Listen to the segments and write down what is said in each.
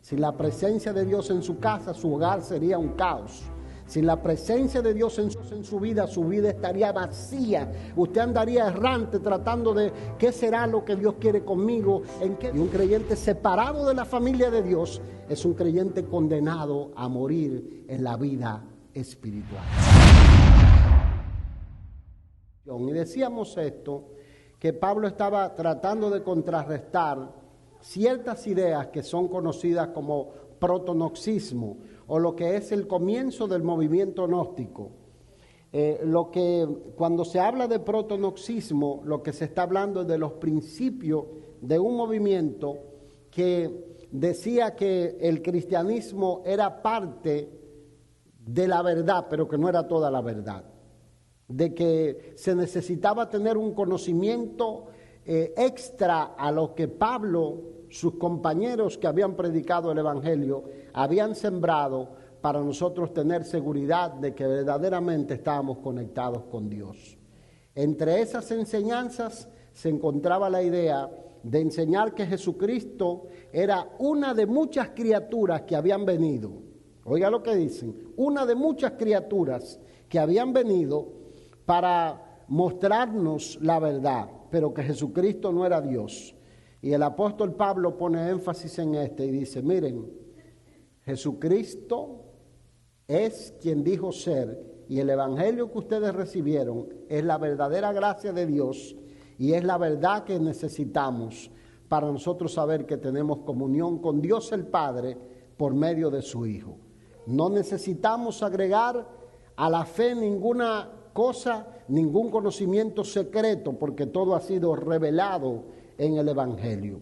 Sin la presencia de Dios en su casa, su hogar sería un caos. Sin la presencia de Dios en su vida estaría vacía. Usted andaría errante tratando de qué será lo que Dios quiere conmigo. Y un creyente separado de la familia de Dios es un creyente condenado a morir en la vida espiritual. Y decíamos esto, que Pablo estaba tratando de contrarrestar ciertas ideas que son conocidas como protonoxismo, o lo que es el comienzo del movimiento gnóstico. Cuando se habla de protonoxismo, lo que se está hablando es de los principios de un movimiento que decía que el cristianismo era parte de la verdad, pero que no era toda la verdad. De que se necesitaba tener un conocimiento extra a lo que Pablo, sus compañeros que habían predicado el Evangelio, habían sembrado para nosotros tener seguridad de que verdaderamente estábamos conectados con Dios. Entre esas enseñanzas se encontraba la idea de enseñar que Jesucristo era una de muchas criaturas que habían venido. Oiga lo que dicen, una de muchas criaturas que habían venido para mostrarnos la verdad, pero que Jesucristo no era Dios. Y el apóstol Pablo pone énfasis en y dice, miren, Jesucristo es quien dijo ser, y el evangelio que ustedes recibieron es la verdadera gracia de Dios y es la verdad que necesitamos para nosotros saber que tenemos comunión con Dios el Padre por medio de su Hijo. No necesitamos agregar a la fe ninguna cosa, ningún conocimiento secreto, porque todo ha sido revelado en el Evangelio.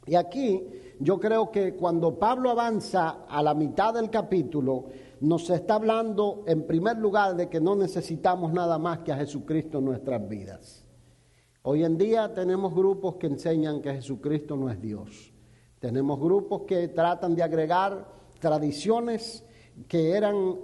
Y aquí yo creo que cuando Pablo avanza a la mitad del capítulo, nos está hablando en primer lugar de que no necesitamos nada más que a Jesucristo en nuestras vidas. Hoy en día tenemos grupos que enseñan que Jesucristo no es Dios. Tenemos grupos que tratan de agregar tradiciones que eran,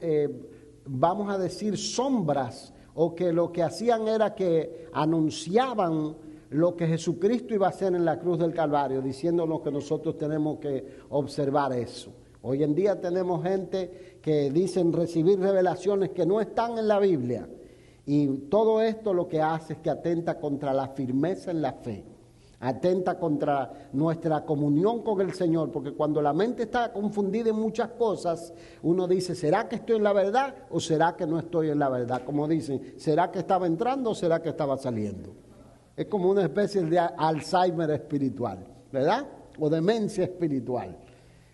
vamos a decir, sombras, o que lo que hacían era que anunciaban lo que Jesucristo iba a hacer en la cruz del Calvario, diciéndonos que nosotros tenemos que observar eso. Hoy en día tenemos gente que dicen recibir revelaciones que no están en la Biblia, y todo esto lo que hace es que atenta contra la firmeza en la fe, atenta contra nuestra comunión con el Señor, porque cuando la mente está confundida en muchas cosas, uno dice, ¿será que estoy en la verdad o será que no estoy en la verdad? Como dicen, ¿será que estaba entrando o será que estaba saliendo? Es como una especie de Alzheimer espiritual, ¿verdad? O demencia espiritual,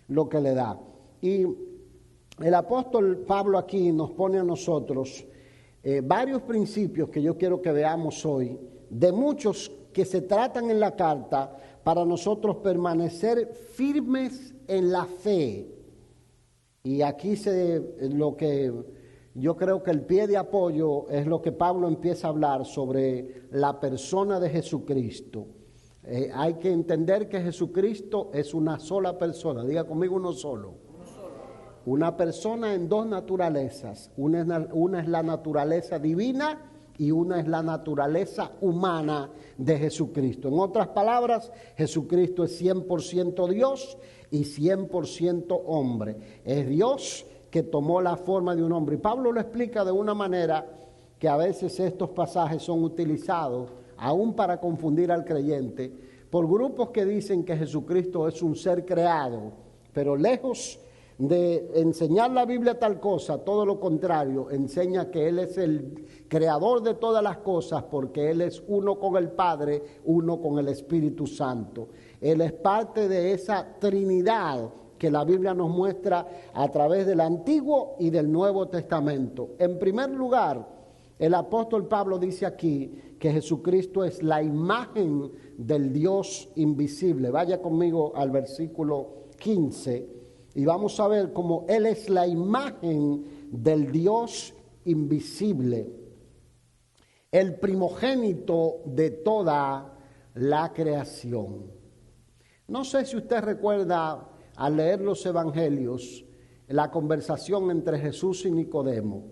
lo que le da. Y el apóstol Pablo aquí nos pone a nosotros varios principios que yo quiero que veamos hoy, de muchos que se tratan en la carta para nosotros permanecer firmes en la fe. Y aquí lo que yo creo que el pie de apoyo es lo que Pablo empieza a hablar sobre la persona de Jesucristo. Hay que entender que Jesucristo es una sola persona. Diga conmigo, uno solo. Una persona en dos naturalezas. Una es la naturaleza divina y una es la naturaleza humana de Jesucristo. En otras palabras, Jesucristo es 100% Dios y 100% hombre. Es Dios que tomó la forma de un hombre. Y Pablo lo explica de una manera que a veces estos pasajes son utilizados, aún para confundir al creyente, por grupos que dicen que Jesucristo es un ser creado, pero lejos de enseñar la Biblia tal cosa, todo lo contrario, enseña que Él es el creador de todas las cosas, porque Él es uno con el Padre, uno con el Espíritu Santo. Él es parte de esa Trinidad que la Biblia nos muestra a través del Antiguo y del Nuevo Testamento. En primer lugar, el apóstol Pablo dice aquí que Jesucristo es la imagen del Dios invisible. Vaya conmigo al versículo 15 y vamos a ver cómo Él es la imagen del Dios invisible, el primogénito de toda la creación. No sé si usted recuerda, al leer los evangelios, la conversación entre Jesús y Nicodemo.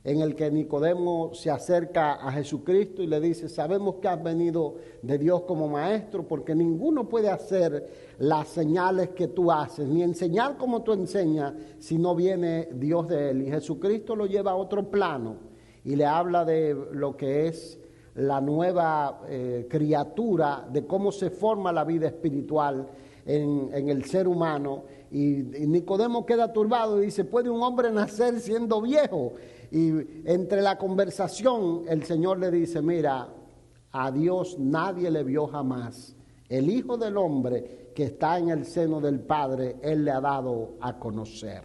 en el que Nicodemo se acerca a Jesucristo y le dice: sabemos que has venido de Dios como maestro, porque ninguno puede hacer las señales que tú haces, ni enseñar como tú enseñas, si no viene Dios de él. Y Jesucristo lo lleva a otro plano y le habla de lo que es la nueva criatura, de cómo se forma la vida espiritual en el ser humano. Y Nicodemo queda turbado y dice: ¿puede un hombre nacer siendo viejo? Y entre la conversación el Señor le dice: mira, a Dios nadie le vio jamás. El Hijo del Hombre que está en el seno del Padre, Él le ha dado a conocer.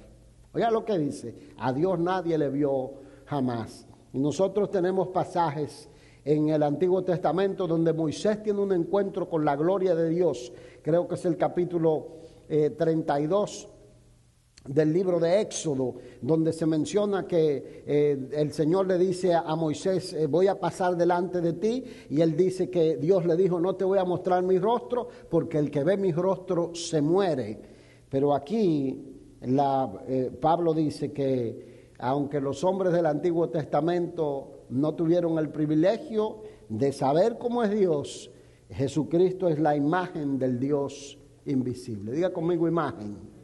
Oiga lo que dice: a Dios nadie le vio jamás. Y nosotros tenemos pasajes en el Antiguo Testamento donde Moisés tiene un encuentro con la gloria de Dios. Creo que es el capítulo 32 del libro de Éxodo, donde se menciona que el Señor le dice a Moisés: voy a pasar delante de ti, y él dice que Dios le dijo: no te voy a mostrar mi rostro, porque el que ve mi rostro se muere. Pero aquí Pablo dice que aunque los hombres del Antiguo Testamento no tuvieron el privilegio de saber cómo es Dios, Jesucristo es la imagen del Dios invisible. Diga conmigo: imagen.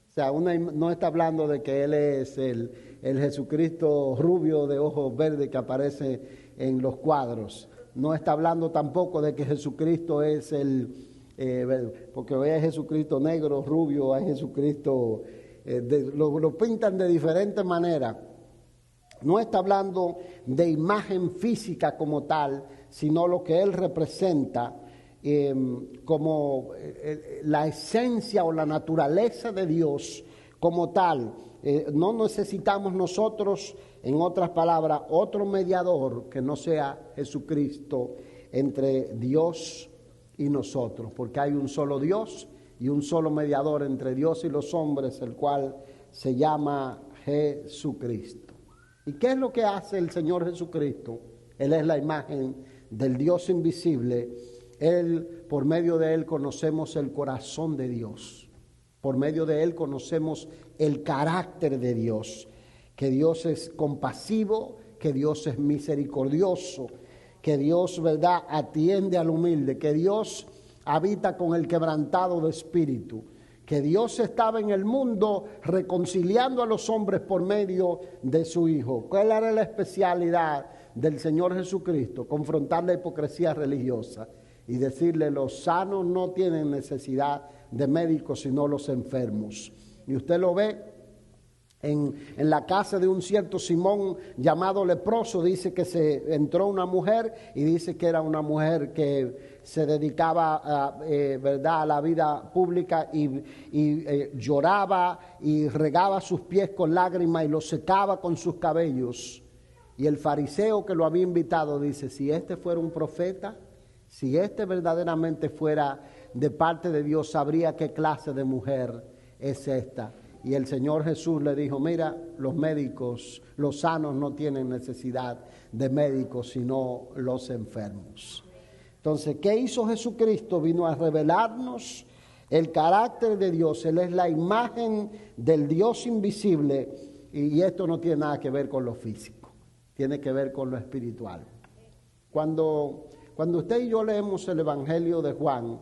O sea, no está hablando de que Él es el Jesucristo rubio de ojos verdes que aparece en los cuadros. No está hablando tampoco de que Jesucristo es porque hoy hay Jesucristo negro, rubio, hay Jesucristo, lo pintan de diferentes maneras. No está hablando de imagen física como tal, sino lo que Él representa como la esencia o la naturaleza de Dios como tal. No necesitamos nosotros, en otras palabras, otro mediador que no sea Jesucristo entre Dios y nosotros, porque hay un solo Dios y un solo mediador entre Dios y los hombres, el cual se llama Jesucristo. ¿Y qué es lo que hace el Señor Jesucristo? Él es la imagen del Dios invisible. Por medio de Él conocemos el corazón de Dios. Por medio de Él conocemos el carácter de Dios. Que Dios es compasivo, que Dios es misericordioso, que Dios, ¿verdad?, atiende al humilde, que Dios habita con el quebrantado de espíritu, que Dios estaba en el mundo reconciliando a los hombres por medio de su Hijo. ¿Cuál era la especialidad del Señor Jesucristo? Confrontar la hipocresía religiosa y decirle: los sanos no tienen necesidad de médicos, sino los enfermos. Y usted lo ve en la casa de un cierto Simón llamado leproso. Dice que se entró una mujer, y dice que era una mujer que se dedicaba ¿verdad?, a la vida pública, y lloraba y regaba sus pies con lágrimas y los secaba con sus cabellos. Y el fariseo que lo había invitado dice: si este fuera un profeta, si este verdaderamente fuera de parte de Dios, sabría qué clase de mujer es esta. Y el Señor Jesús le dijo: mira, los médicos, los sanos no tienen necesidad de médicos, sino los enfermos. Entonces, ¿qué hizo Jesucristo? Vino a revelarnos el carácter de Dios. Él es la imagen del Dios invisible, y esto no tiene nada que ver con lo físico, tiene que ver con lo espiritual. Cuando usted y yo leemos el Evangelio de Juan,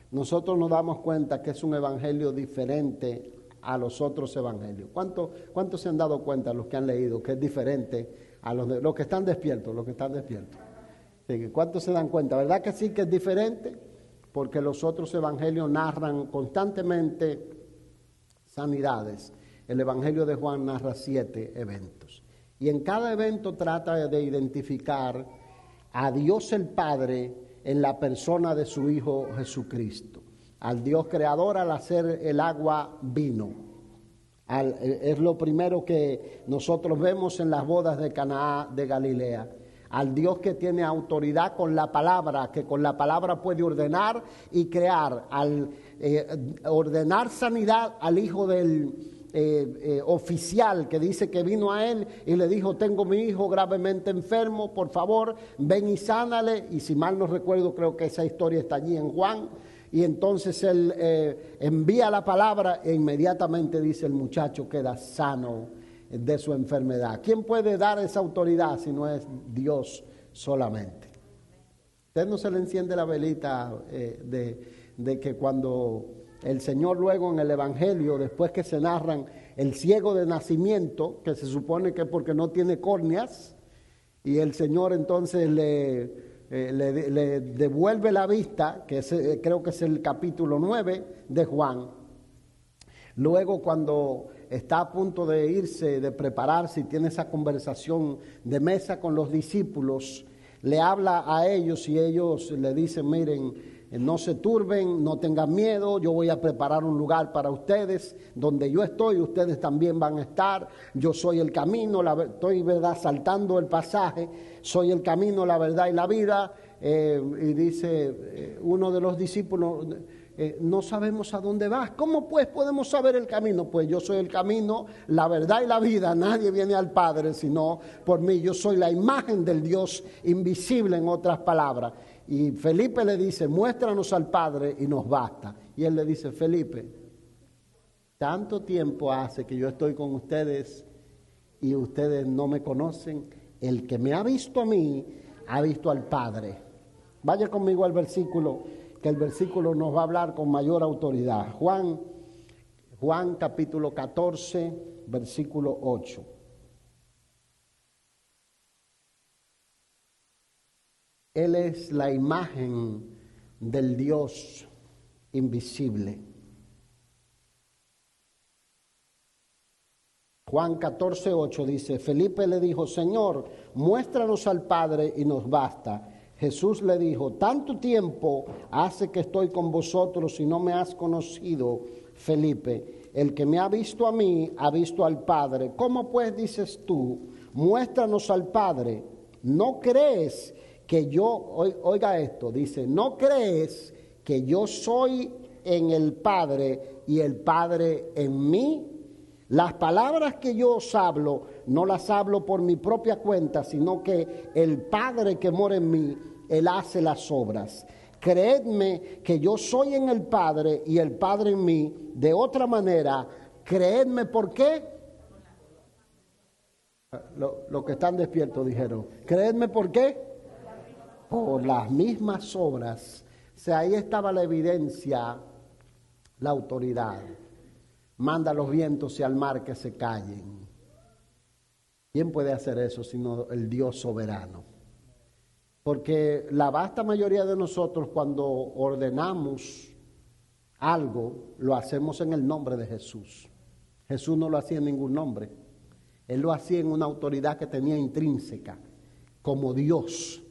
nosotros nos damos cuenta que es un evangelio diferente a los otros evangelios. ¿Cuántos se han dado cuenta, los que han leído, que es diferente a los que están despiertos? Sí, ¿cuántos se dan cuenta? ¿Verdad que sí que es diferente? Porque los otros evangelios narran constantemente sanidades. El Evangelio de Juan narra 7 eventos. Y en cada evento trata de identificar a Dios el Padre en la persona de su Hijo Jesucristo. Al Dios creador al hacer el agua vino. Es lo primero que nosotros vemos en las bodas de Caná de Galilea. Al Dios que tiene autoridad con la palabra, que con la palabra puede ordenar y crear. Al ordenar sanidad al Hijo del oficial, que dice que vino a él y le dijo: tengo mi hijo gravemente enfermo, por favor ven y sánale. Y si mal no recuerdo, creo que esa historia está allí en Juan. Y entonces él envía la palabra, e inmediatamente dice: el muchacho queda sano de su enfermedad. ¿Quién puede dar esa autoridad si no es Dios solamente? Usted no se le enciende la velita de que cuando el Señor luego en el Evangelio, después que se narran el ciego de nacimiento, que se supone que es porque no tiene córneas, y el Señor entonces le devuelve la vista, que creo que es el capítulo 9 de Juan. Luego cuando está a punto de irse, de prepararse y tiene esa conversación de mesa con los discípulos, le habla a ellos y ellos le dicen, miren, no se turben, no tengan miedo, yo voy a preparar un lugar para ustedes, donde yo estoy, ustedes también van a estar, yo soy el camino, estoy, ¿verdad?, saltando el pasaje, soy el camino, la verdad y la vida, y dice uno de los discípulos, no sabemos a dónde vas, ¿cómo pues podemos saber el camino? Pues yo soy el camino, la verdad y la vida, nadie viene al Padre sino por mí, yo soy la imagen del Dios invisible, en otras palabras. Y Felipe le dice, muéstranos al Padre y nos basta. Y él le dice, Felipe, tanto tiempo hace que yo estoy con ustedes y ustedes no me conocen. El que me ha visto a mí, ha visto al Padre. Vaya conmigo al versículo, que el versículo nos va a hablar con mayor autoridad. Juan capítulo 14, versículo 8. Él es la imagen del Dios invisible. Juan 14, 8 dice, Felipe le dijo, Señor, muéstranos al Padre y nos basta. Jesús le dijo, tanto tiempo hace que estoy con vosotros y no me has conocido, Felipe. El que me ha visto a mí, ha visto al Padre. ¿Cómo pues dices tú, muéstranos al Padre? ¿No crees que yo, oiga esto, dice, no crees que yo soy en el Padre y el Padre en mí? Las palabras que yo os hablo, no las hablo por mi propia cuenta, sino que el Padre que mora en mí, Él hace las obras. Creedme que yo soy en el Padre y el Padre en mí. De otra manera, creedme, ¿por qué? Los que están despiertos dijeron, creedme, ¿por qué? Por las mismas obras. O sea, ahí estaba la evidencia, la autoridad. Manda a los vientos y al mar que se callen. ¿Quién puede hacer eso sino el Dios soberano? Porque la vasta mayoría de nosotros, cuando ordenamos algo, lo hacemos en el nombre de Jesús. Jesús no lo hacía en ningún nombre. Él lo hacía en una autoridad que tenía intrínseca, como Dios.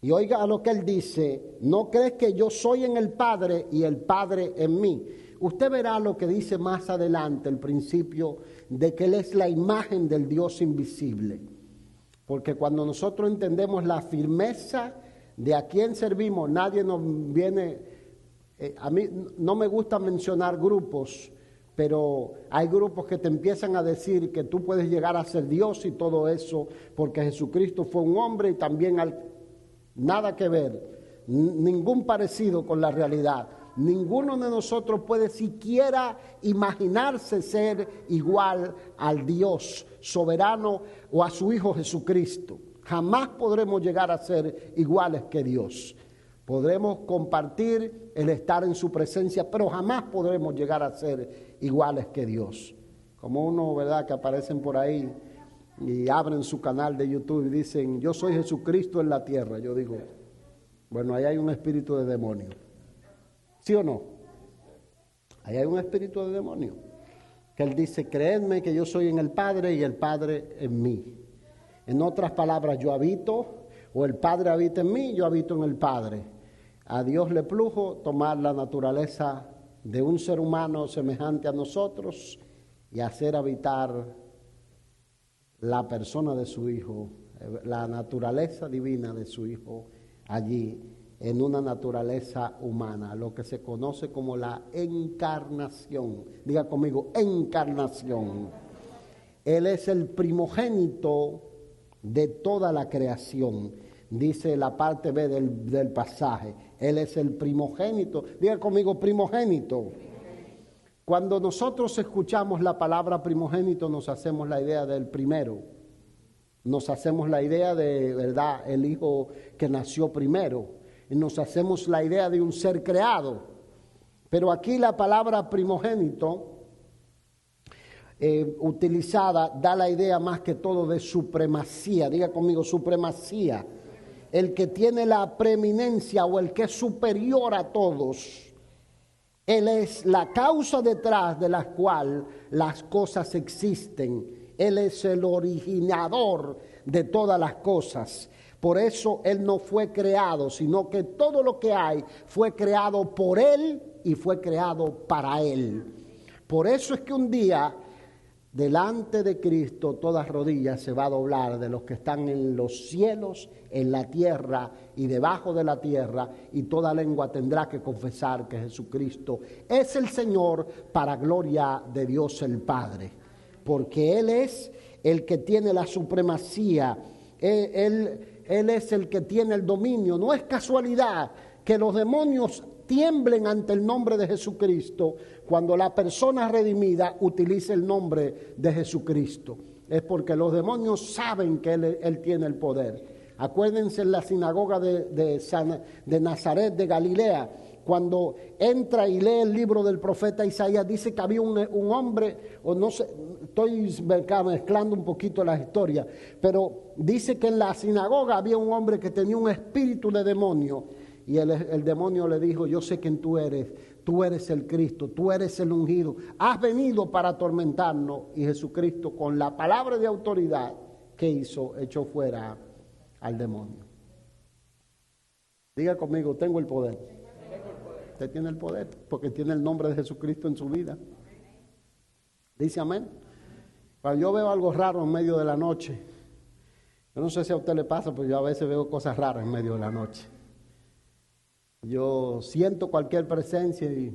Y oiga a lo que él dice, ¿no crees que yo soy en el Padre y el Padre en mí? Usted verá lo que dice más adelante, el principio de que Él es la imagen del Dios invisible. Porque cuando nosotros entendemos la firmeza de a quién servimos, nadie nos viene... a mí no me gusta mencionar grupos, pero hay grupos que te empiezan a decir que tú puedes llegar a ser Dios y todo eso, porque Jesucristo fue un hombre y también nada que ver, ningún parecido con la realidad. Ninguno de nosotros puede siquiera imaginarse ser igual al Dios soberano o a su Hijo Jesucristo. Jamás podremos llegar a ser iguales que Dios. Podremos compartir el estar en su presencia, pero jamás podremos llegar a ser iguales que Dios. Como uno, ¿verdad?, que aparecen por ahí y abren su canal de YouTube y dicen, yo soy Jesucristo en la tierra. Yo digo, bueno, ahí hay un espíritu de demonio. ¿Sí o no? Ahí hay un espíritu de demonio. Que él dice, creedme que yo soy en el Padre y el Padre en mí. En otras palabras, yo habito, o el Padre habita en mí, yo habito en el Padre. A Dios le plujo tomar la naturaleza de un ser humano semejante a nosotros y hacer habitar la persona de su Hijo, la naturaleza divina de su Hijo allí, en una naturaleza humana, lo que se conoce como la encarnación. Diga conmigo, encarnación. Él es el primogénito de toda la creación, dice la parte B del pasaje. Él es el primogénito. Diga conmigo, primogénito. Cuando nosotros escuchamos la palabra primogénito, nos hacemos la idea del primero. Nos hacemos la idea de, ¿verdad?, el hijo que nació primero. Y nos hacemos la idea de un ser creado. Pero aquí la palabra primogénito utilizada da la idea más que todo de supremacía. Diga conmigo, supremacía. El que tiene la preeminencia o el que es superior a todos. Él es la causa detrás de la cual las cosas existen. Él es el originador de todas las cosas. Por eso Él no fue creado, sino que todo lo que hay fue creado por Él y fue creado para Él. Por eso es que un día, delante de Cristo, toda rodilla se va a doblar, de los que están en los cielos, en la tierra y debajo de la tierra, y toda lengua tendrá que confesar que Jesucristo es el Señor, para gloria de Dios el Padre. Porque Él es el que tiene la supremacía, Él es el que tiene el dominio. No es casualidad que los demonios tiemblen ante el nombre de Jesucristo cuando la persona redimida utiliza el nombre de Jesucristo. Es porque los demonios saben que Él tiene el poder. Acuérdense en la sinagoga de Nazaret de Galilea, cuando entra y lee el libro del profeta Isaías, dice que había un hombre, o no sé, estoy mezclando un poquito las historias, pero dice que en la sinagoga había un hombre que tenía un espíritu de demonio, y el demonio le dijo: yo sé quién tú eres el Cristo, tú eres el ungido, has venido para atormentarnos. Y Jesucristo, con la palabra de autoridad, ¿qué hizo? Echó fuera al demonio. Diga conmigo, tengo el poder. Usted tiene el poder porque tiene el nombre de Jesucristo en su vida. Dice amén. Cuando yo veo algo raro en medio de la noche, yo no sé si a usted le pasa, pero yo a veces veo cosas raras en medio de la noche. Yo siento cualquier presencia y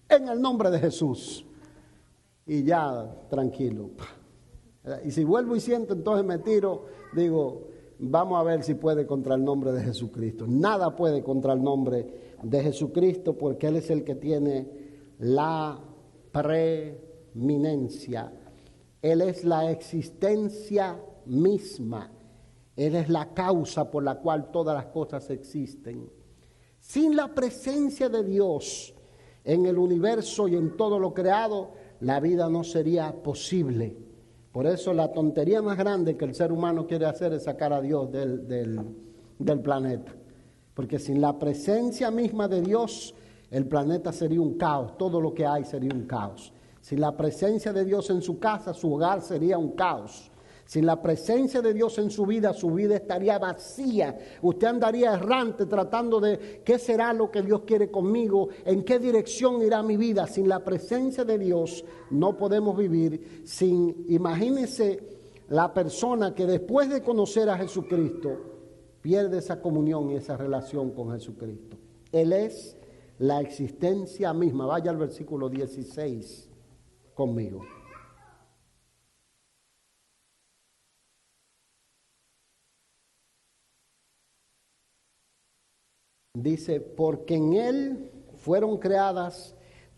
en el nombre de Jesús, y ya tranquilo. Y si vuelvo y siento, entonces me tiro, digo, vamos a ver si puede contra el nombre de Jesucristo. Nada puede contra el nombre de Jesucristo, porque Él es el que tiene la preeminencia. Él es la existencia misma. Él es la causa por la cual todas las cosas existen. Sin la presencia de Dios en el universo y en todo lo creado, la vida no sería posible. Por eso la tontería más grande que el ser humano quiere hacer es sacar a Dios del planeta. Porque sin la presencia misma de Dios, el planeta sería un caos, todo lo que hay sería un caos. Sin la presencia de Dios en su casa, su hogar sería un caos. Sin la presencia de Dios en su vida estaría vacía. Usted andaría errante tratando de qué será lo que Dios quiere conmigo, en qué dirección irá mi vida. Sin la presencia de Dios no podemos vivir. Imagínese la persona que después de conocer a Jesucristo pierde esa comunión y esa relación con Jesucristo. Él es la existencia misma. Vaya al versículo 16 conmigo. Dice, porque en Él fueron creadas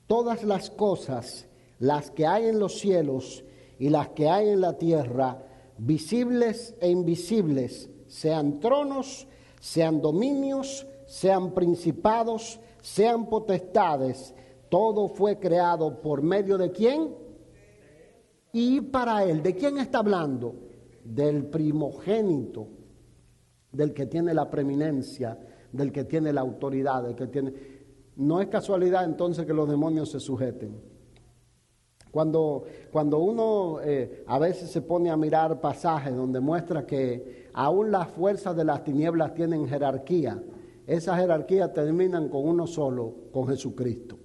todas las cosas, las que hay en los cielos y las que hay en la tierra, visibles e invisibles, sean tronos, sean dominios, sean principados, sean potestades. Todo fue creado por medio de ¿quién? Y para Él. ¿De quién está hablando? Del primogénito, del que tiene la preeminencia, del que tiene la autoridad, del que tiene... No es casualidad entonces que los demonios se sujeten. Cuando uno a veces se pone a mirar pasajes donde muestra que aún las fuerzas de las tinieblas tienen jerarquía, esas jerarquías terminan con uno solo, con Jesucristo.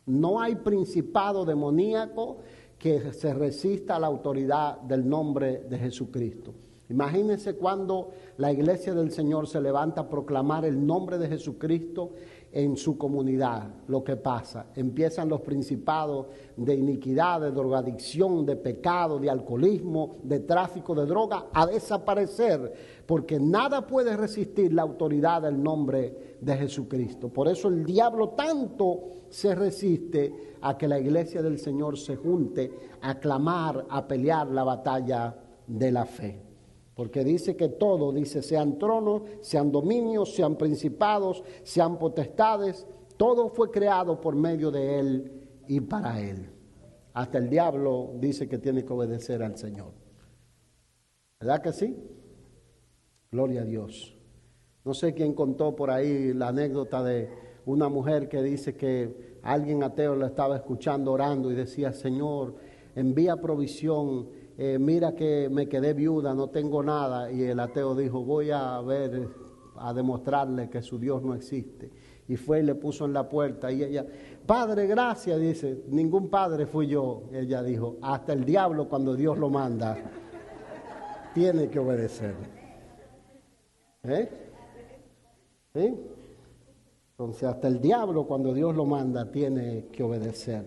No hay principado demoníaco que se resista a la autoridad del nombre de Jesucristo. Imagínense cuando la iglesia del Señor se levanta a proclamar el nombre de Jesucristo, en su comunidad lo que pasa. Empiezan los principados de iniquidad, de drogadicción, de pecado, de alcoholismo, de tráfico de droga a desaparecer, porque nada puede resistir la autoridad del nombre de Jesucristo. Por eso el diablo tanto se resiste a que la iglesia del Señor se junte a clamar, a pelear la batalla de la fe. Porque dice que todo, dice, sean tronos, sean dominios, sean principados, sean potestades, todo fue creado por medio de Él y para Él. Hasta el diablo dice que tiene que obedecer al Señor. ¿Verdad que sí? Gloria a Dios. No sé quién contó por ahí la anécdota de una mujer que dice que alguien ateo la estaba escuchando orando y decía: Señor, envía provisión, mira que me quedé viuda, no tengo nada. Y el ateo dijo: voy a ver, a demostrarle que su Dios no existe. Y fue y le puso en la puerta y ella: Padre, gracias. Dice: ningún padre fui yo. Ella dijo: hasta el diablo, cuando Dios lo manda, tiene que obedecer. ¿Sí? Entonces hasta el diablo, cuando Dios lo manda, tiene que obedecer.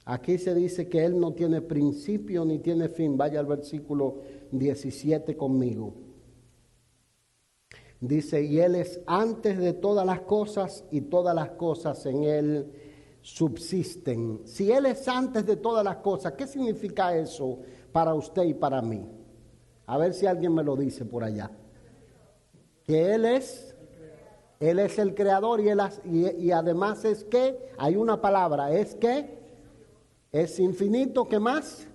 Aquí se dice que Él no tiene principio ni tiene fin. Vaya al versículo 17 conmigo. Dice: y Él es antes de todas las cosas y todas las cosas en Él subsisten. Si Él es antes de todas las cosas, ¿qué significa eso para usted y para mí? A ver si alguien me lo dice por allá. Que Él es el creador y además es que, hay una palabra, es que es infinito. ¿Qué más?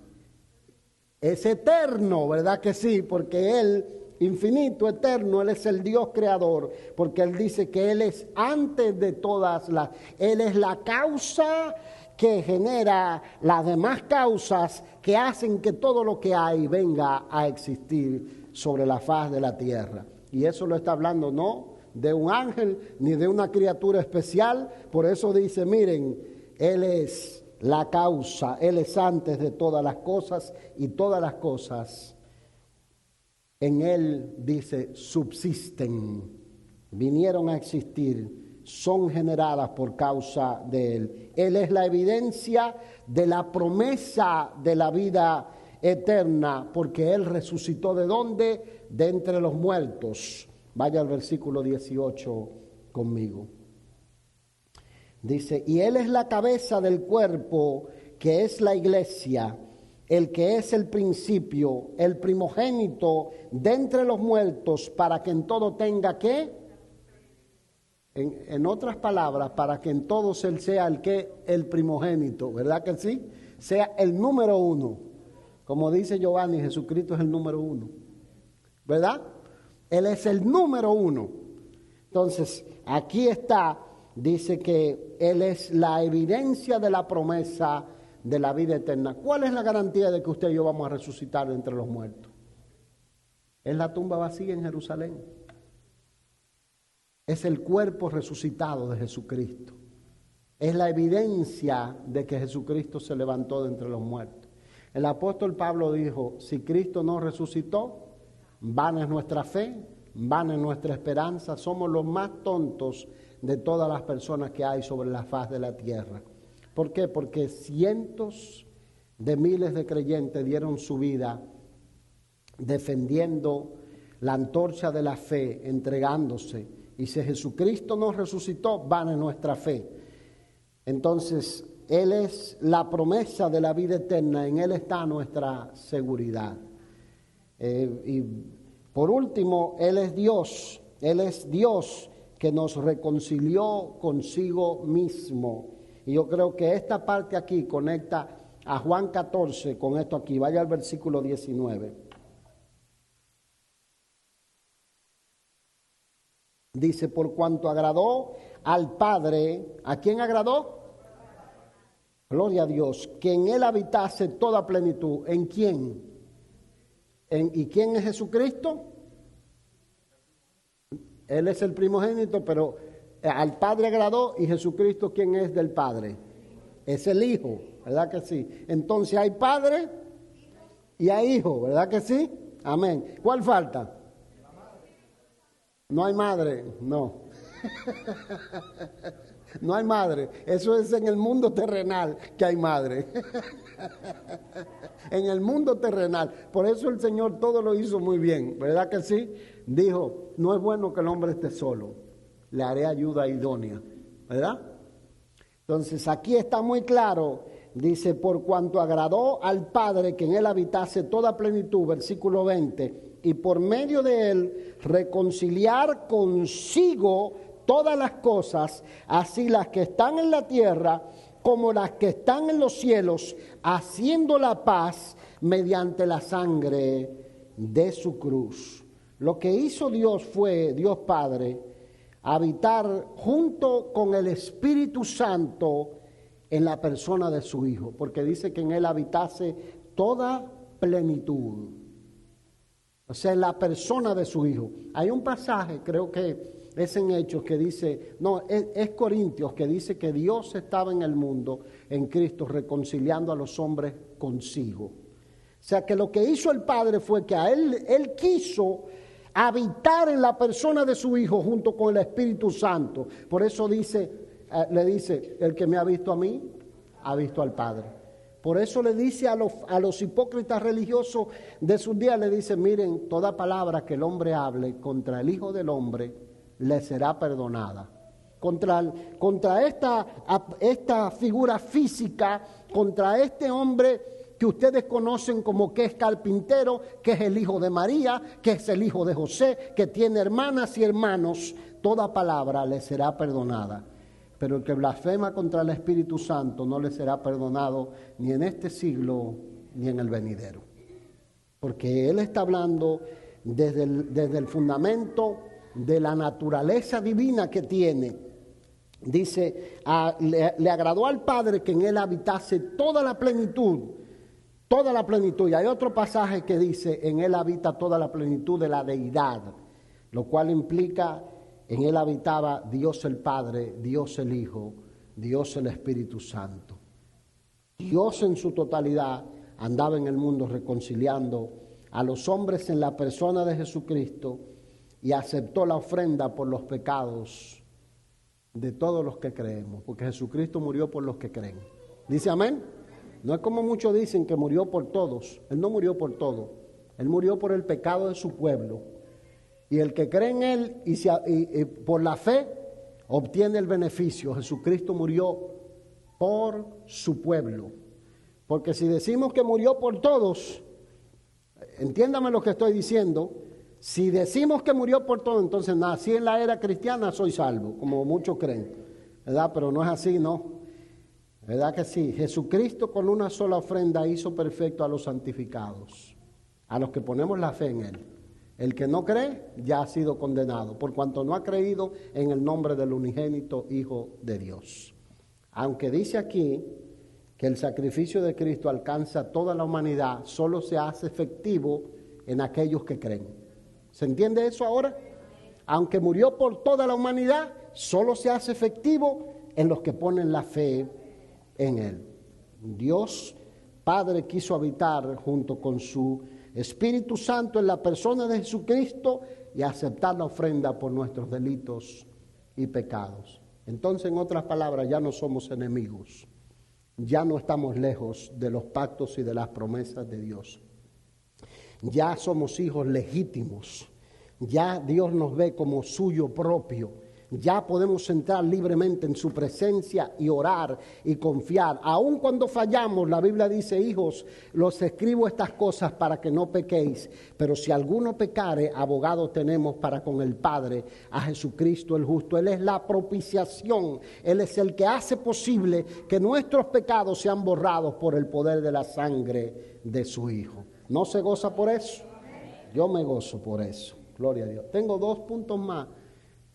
Es eterno, ¿verdad que sí? Porque Él, infinito, eterno, Él es el Dios creador, porque Él dice que Él es antes de todas las... Él es la causa que genera las demás causas que hacen que todo lo que hay venga a existir sobre la faz de la tierra. Y eso lo está hablando no de un ángel ni de una criatura especial. Por eso dice: miren, Él es la causa, Él es antes de todas las cosas y todas las cosas en Él, dice, subsisten, vinieron a existir, son generadas por causa de Él. Él es la evidencia de la promesa de la vida eterna, porque Él resucitó ¿de dónde? De entre los muertos. Vaya al versículo 18 conmigo. Dice: y Él es la cabeza del cuerpo, que es la iglesia, el que es el principio, el primogénito de entre los muertos, para que en todo tenga ¿qué? En otras palabras, para que en todos Él sea el que, el primogénito, ¿verdad que sí? Sea el número uno. Como dice Giovanni, Jesucristo es el número uno, ¿verdad? Él es el número uno. Entonces, aquí está, dice que Él es la evidencia de la promesa de la vida eterna. ¿Cuál es la garantía de que usted y yo vamos a resucitar entre los muertos? Es la tumba vacía en Jerusalén. Es el cuerpo resucitado de Jesucristo. Es la evidencia de que Jesucristo se levantó de entre los muertos. El apóstol Pablo dijo: si Cristo no resucitó, vana es nuestra fe, vana es nuestra esperanza. Somos los más tontos de todas las personas que hay sobre la faz de la tierra. ¿Por qué? Porque cientos de miles de creyentes dieron su vida defendiendo la antorcha de la fe, entregándose. Y si Jesucristo nos resucitó, vana es nuestra fe. Entonces, Él es la promesa de la vida eterna, en Él está nuestra seguridad. Y por último, Él es Dios que nos reconcilió consigo mismo. Y yo creo que esta parte aquí conecta a Juan 14 con esto aquí. Vaya al versículo 19. Dice: por cuanto agradó al Padre, ¿a quién agradó? Gloria a Dios, que en Él habitase toda plenitud. ¿En quién? ¿Y quién es Jesucristo? Él es el primogénito, pero al Padre agradó. ¿Y Jesucristo quién es del Padre? Es el Hijo, ¿verdad que sí? Entonces hay Padre y hay Hijo, ¿verdad que sí? Amén. ¿Cuál falta? No hay madre, no. No hay madre. Eso es en el mundo terrenal que hay madre. En el mundo terrenal. Por eso el Señor todo lo hizo muy bien, ¿verdad que sí? Dijo, no es bueno que el hombre esté solo. Le haré ayuda idónea, ¿verdad? Entonces aquí está muy claro. Dice, por cuanto agradó al Padre que en él habitase toda plenitud, versículo 20, y por medio de él reconciliar consigo todas las cosas, así las que están en la tierra como las que están en los cielos, haciendo la paz mediante la sangre de su cruz. Lo que hizo Dios fue, Dios Padre, habitar junto con el Espíritu Santo en la persona de su Hijo, porque dice que en él habitase toda plenitud. O sea, en la persona de su Hijo. Hay un pasaje, creo que es en Hechos, que dice, no, es Corintios, que dice que Dios estaba en el mundo, en Cristo, reconciliando a los hombres consigo. O sea, que lo que hizo el Padre fue que a él quiso habitar en la persona de su Hijo junto con el Espíritu Santo. Por eso le dice, el que me ha visto a mí, ha visto al Padre. Por eso le dice a los hipócritas religiosos de sus días, le dice, miren, toda palabra que el hombre hable contra el Hijo del Hombre, le será perdonada. Contra esta figura física, contra este hombre que ustedes conocen como que es carpintero, que es el hijo de María, que es el hijo de José, que tiene hermanas y hermanos, toda palabra le será perdonada. Pero el que blasfema contra el Espíritu Santo no le será perdonado ni en este siglo ni en el venidero. Porque Él está hablando desde el fundamento de la naturaleza divina que tiene. Dice, le agradó al Padre que en Él habitase toda la plenitud. Toda la plenitud. Y hay otro pasaje que dice, en Él habita toda la plenitud de la deidad. Lo cual implica, en Él habitaba Dios el Padre, Dios el Hijo, Dios el Espíritu Santo. Dios en su totalidad andaba en el mundo reconciliando a los hombres en la persona de Jesucristo y aceptó la ofrenda por los pecados de todos los que creemos, porque Jesucristo murió por los que creen. ¿Dice amén? No es como muchos dicen que murió por todos. Él no murió por todo. Él murió por el pecado de su pueblo. Y el que cree en Él y por la fe obtiene el beneficio. Jesucristo murió por su pueblo. Porque si decimos que murió por todos, entiéndame lo que estoy diciendo, si decimos que murió por todos, entonces nací en la era cristiana, soy salvo, como muchos creen, ¿verdad? Pero no es así, ¿no? ¿Verdad que sí? Jesucristo con una sola ofrenda hizo perfecto a los santificados, a los que ponemos la fe en Él. El que no cree ya ha sido condenado, por cuanto no ha creído en el nombre del unigénito Hijo de Dios. Aunque dice aquí que el sacrificio de Cristo alcanza a toda la humanidad, solo se hace efectivo en aquellos que creen. ¿Se entiende eso ahora? Aunque murió por toda la humanidad, solo se hace efectivo en los que ponen la fe en Él. Dios Padre quiso habitar junto con su Espíritu Santo en la persona de Jesucristo y aceptar la ofrenda por nuestros delitos y pecados. Entonces, en otras palabras, ya no somos enemigos, ya no estamos lejos de los pactos y de las promesas de Dios. Ya somos hijos legítimos, ya Dios nos ve como suyo propio. Ya podemos entrar libremente en su presencia y orar y confiar. Aun cuando fallamos, la Biblia dice, hijos, los escribo estas cosas para que no pequéis. Pero si alguno pecare, abogado tenemos para con el Padre, a Jesucristo el justo. Él es la propiciación. Él es el que hace posible que nuestros pecados sean borrados por el poder de la sangre de su Hijo. ¿No se goza por eso? Yo me gozo por eso. Gloria a Dios. Tengo 2 puntos más,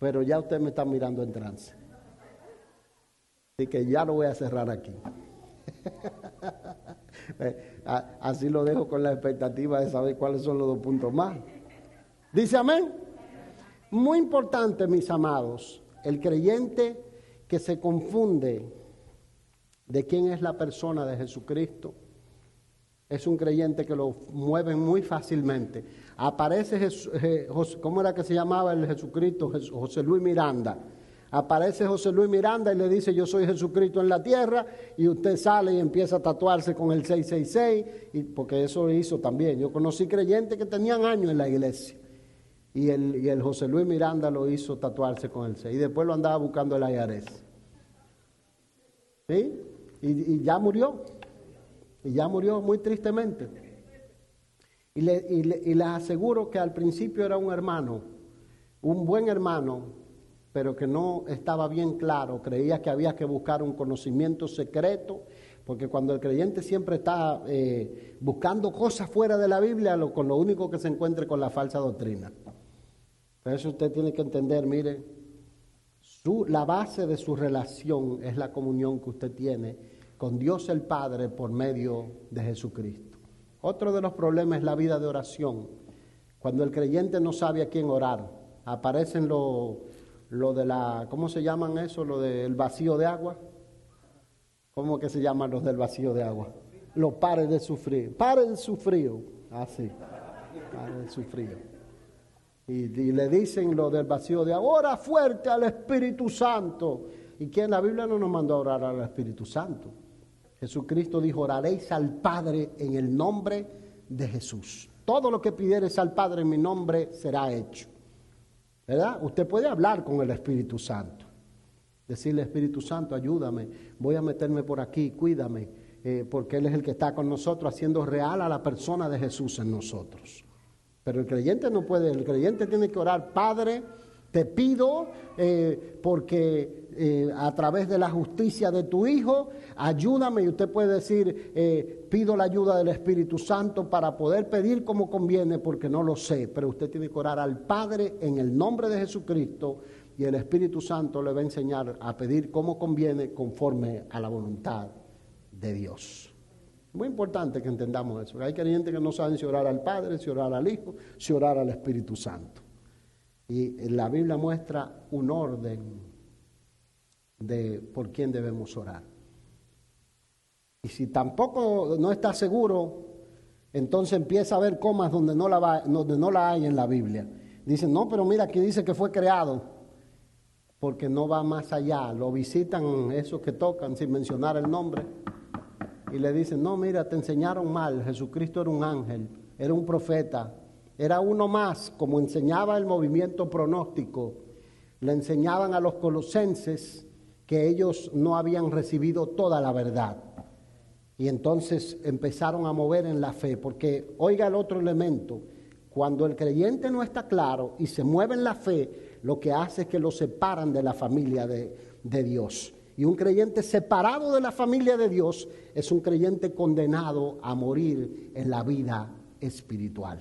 pero ya usted me está mirando en trance. Así que ya lo voy a cerrar aquí. Así lo dejo con la expectativa de saber cuáles son los 2 puntos más. ¿Dice amén? Muy importante, mis amados, el creyente que se confunde de quién es la persona de Jesucristo, es un creyente que lo mueven muy fácilmente. Aparece, ¿cómo era que se llamaba el Jesucristo? José Luis Miranda. Aparece José Luis Miranda y le dice, yo soy Jesucristo en la tierra, y usted sale y empieza a tatuarse con el 666, porque eso lo hizo también. Yo conocí creyentes que tenían años en la iglesia, y el José Luis Miranda lo hizo tatuarse con el 6, y después lo andaba buscando el IRS. ¿Sí? Y ya murió muy tristemente. Y les aseguro que al principio era un hermano, un buen hermano, pero que no estaba bien claro, creía que había que buscar un conocimiento secreto, porque cuando el creyente siempre está buscando cosas fuera de la Biblia, con lo único que se encuentre con la falsa doctrina. Por eso usted tiene que entender, mire, la base de su relación es la comunión que usted tiene con Dios el Padre por medio de Jesucristo. Otro de los problemas es la vida de oración. Cuando el creyente no sabe a quién orar, aparecen lo de la, ¿cómo se llaman eso? Lo del vacío de agua. ¿Cómo que se llaman los del vacío de agua? Los pares de sufrir. Pares de sufrir. Así. Pares de sufrir. Y le dicen lo del vacío de agua. Ora fuerte al Espíritu Santo. ¿Y quién? La Biblia no nos mandó a orar al Espíritu Santo. Jesucristo dijo, oraréis al Padre en el nombre de Jesús. Todo lo que pidieres al Padre en mi nombre será hecho. ¿Verdad? Usted puede hablar con el Espíritu Santo. Decirle, Espíritu Santo, ayúdame, voy a meterme por aquí, cuídame, porque Él es el que está con nosotros, haciendo real a la persona de Jesús en nosotros. Pero el creyente no puede, el creyente tiene que orar, Padre, te pido, porque a través de la justicia de tu Hijo, ayúdame. Y usted puede decir, pido la ayuda del Espíritu Santo para poder pedir como conviene, porque no lo sé. Pero usted tiene que orar al Padre en el nombre de Jesucristo, y el Espíritu Santo le va a enseñar a pedir como conviene, conforme a la voluntad de Dios. Muy importante que entendamos eso. Hay creyentes que no saben si orar al Padre, si orar al Hijo, si orar al Espíritu Santo. Y la Biblia muestra un orden de por quién debemos orar. Y si tampoco no está seguro, entonces empieza a ver comas donde no la hay en la Biblia. Dicen, no, pero mira, aquí dice que fue creado, porque no va más allá. Lo visitan esos que tocan sin mencionar el nombre y le dicen, no, mira, te enseñaron mal, Jesucristo era un ángel, era un profeta, era uno más, como enseñaba el movimiento pronóstico. Le enseñaban a los colosenses que ellos no habían recibido toda la verdad. Y entonces empezaron a mover en la fe, porque oiga el otro elemento, cuando el creyente no está claro y se mueve en la fe, lo que hace es que lo separan de la familia de Dios. Y un creyente separado de la familia de Dios es un creyente condenado a morir en la vida espiritual.